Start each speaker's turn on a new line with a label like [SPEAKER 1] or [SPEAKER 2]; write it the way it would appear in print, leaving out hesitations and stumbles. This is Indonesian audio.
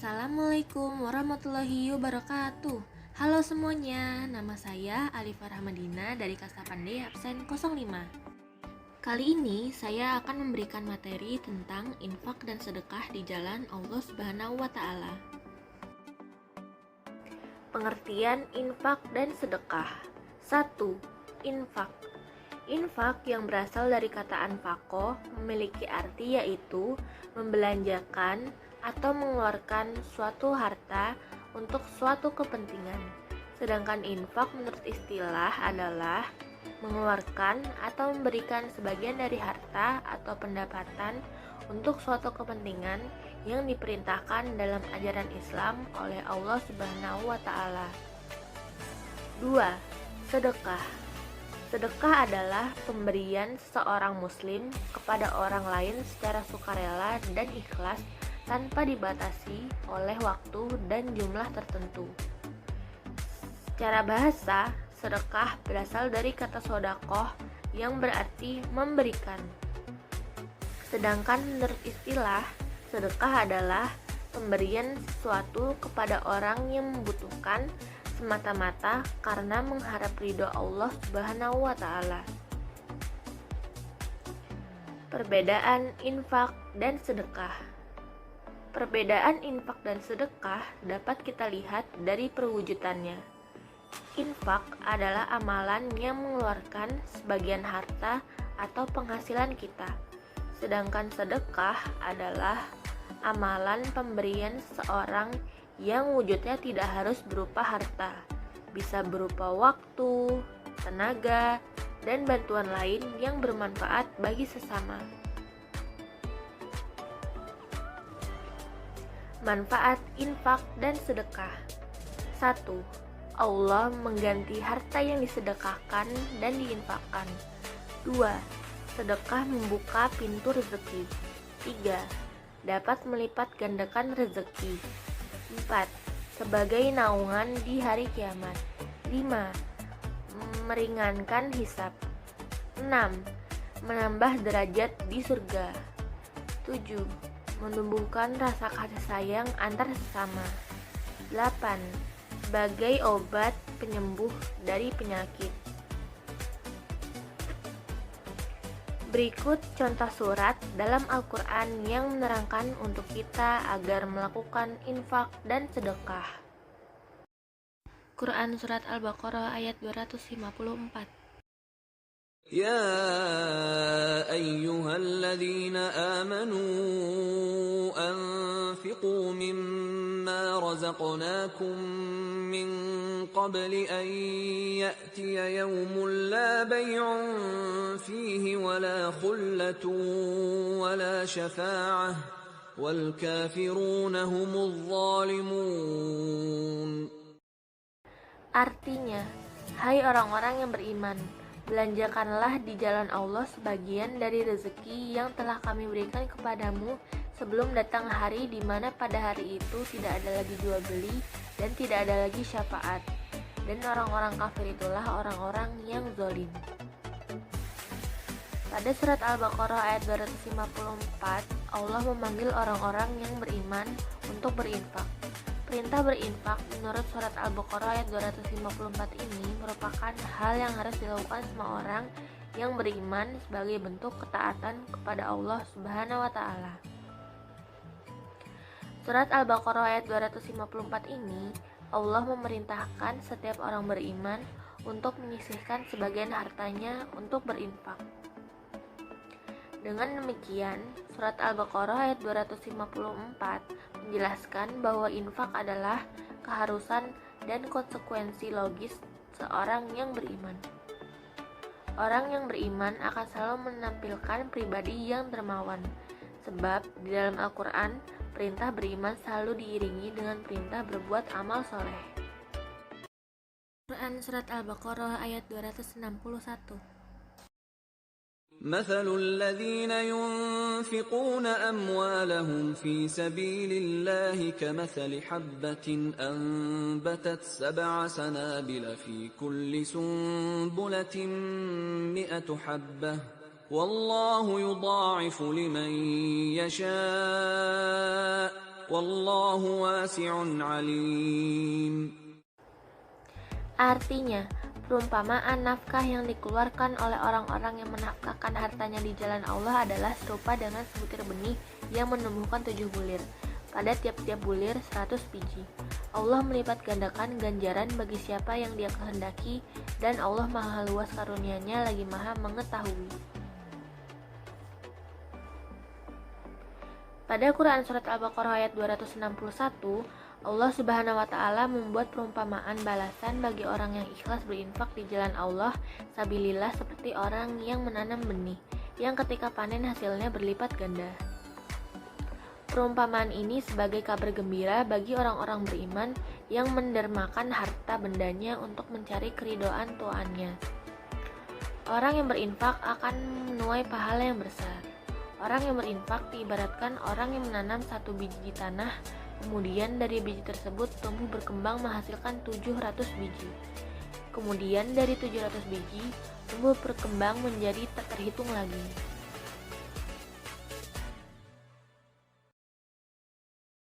[SPEAKER 1] Assalamualaikum warahmatullahi wabarakatuh. Halo semuanya, nama saya Alifah Rahmadina dari Kasapande absen 05. Kali ini saya akan memberikan materi tentang infak dan sedekah di jalan Allah Subhanahu wa Ta'ala. Pengertian infak dan sedekah. 1. Infak. Infak yang berasal dari kata anfaqo memiliki arti yaitu membelanjakan atau mengeluarkan suatu harta untuk suatu kepentingan. Sedangkan infak menurut istilah adalah mengeluarkan atau memberikan sebagian dari harta atau pendapatan untuk suatu kepentingan yang diperintahkan dalam ajaran Islam oleh Allah Subhanahu wa Ta'ala. 2. Sedekah. Sedekah adalah pemberian seseorang muslim kepada orang lain secara sukarela dan ikhlas tanpa dibatasi oleh waktu dan jumlah tertentu. Secara bahasa, sedekah berasal dari kata sodakoh yang berarti memberikan. Sedangkan menurut istilah, sedekah adalah pemberian sesuatu kepada orang yang membutuhkan semata-mata karena mengharap ridho Allah Subhanahu wa Ta'ala. Perbedaan infak dan sedekah. Perbedaan infak dan sedekah dapat kita lihat dari perwujudannya. Infak adalah amalan yang mengeluarkan sebagian harta atau penghasilan kita. Sedangkan sedekah adalah amalan pemberian seseorang yang wujudnya tidak harus berupa harta, bisa berupa waktu, tenaga, dan bantuan lain yang bermanfaat bagi sesama. Manfaat infak dan sedekah. 1. Allah mengganti harta yang disedekahkan dan diinfakkan. 2. Sedekah membuka pintu rezeki. 3. Dapat melipat gandakan rezeki. 4. Sebagai naungan di hari kiamat. 5. Meringankan hisab. 6. Menambah derajat di surga. 7. Menumbuhkan rasa kasih sayang antar sesama. 8. Sebagai obat penyembuh dari penyakit. Berikut contoh surat dalam Al-Quran yang menerangkan untuk kita agar melakukan infak dan sedekah. Quran Surat Al-Baqarah ayat 254.
[SPEAKER 2] يا أيها الذين آمنوا أنفقوا مما رزقناكم من قبل أن يأتي يوم لا بيع فيه ولا خلة ولا شفاعة والكافرون هم الظالمون.
[SPEAKER 1] Artinya, hai orang-orang yang beriman, belanjakanlah di jalan Allah sebagian dari rezeki yang telah kami berikan kepadamu sebelum datang hari di mana pada hari itu tidak ada lagi jual beli dan tidak ada lagi syafaat. Dan orang-orang kafir itulah orang-orang yang zalim. Pada surat Al-Baqarah ayat 254, Allah memanggil orang-orang yang beriman untuk berinfak. Perintah berinfak menurut surat Al-Baqarah ayat 254 ini merupakan hal yang harus dilakukan semua orang yang beriman sebagai bentuk ketaatan kepada Allah Subhanahu wa Ta'ala. Surat Al-Baqarah ayat 254 ini Allah memerintahkan setiap orang beriman untuk menyisihkan sebagian hartanya untuk berinfak. Dengan demikian, surat Al-Baqarah ayat 254 menjelaskan bahwa infak adalah keharusan dan konsekuensi logis seorang yang beriman. Orang yang beriman akan selalu menampilkan pribadi yang dermawan, sebab di dalam Al-Quran, perintah beriman selalu diiringi dengan perintah berbuat amal soleh. Quran Surat Al-Baqarah ayat 261.
[SPEAKER 2] مثل الذين ينفقون أموالهم في سبيل الله كمثل حبة أنبتت 7 سنابل في كل سنبلة 100 حبة والله يضاعف لمن يشاء والله واسع عليم.
[SPEAKER 1] Artinya, perumpamaan nafkah yang dikeluarkan oleh orang-orang yang menafkahkan hartanya di jalan Allah adalah serupa dengan sebutir benih yang menumbuhkan 7 bulir. Pada tiap-tiap bulir 100 biji. Allah melipat gandakan ganjaran bagi siapa yang Dia kehendaki, dan Allah maha luas karunia-Nya lagi maha mengetahui. Pada Quran Surat Al-Baqarah ayat 261, Allah Subhanahu wa Ta'ala membuat perumpamaan balasan bagi orang yang ikhlas berinfak di jalan Allah sabilillah seperti orang yang menanam benih, yang ketika panen hasilnya berlipat ganda. Perumpamaan ini sebagai kabar gembira bagi orang-orang beriman yang mendermakan harta bendanya untuk mencari keridhaan Tuhannya. Orang yang berinfak akan menuai pahala yang besar. Orang yang berinfak diibaratkan orang yang menanam 1 biji di tanah, kemudian dari biji tersebut tumbuh berkembang menghasilkan 700 biji. Kemudian dari 700 biji tumbuh berkembang menjadi tak terhitung lagi.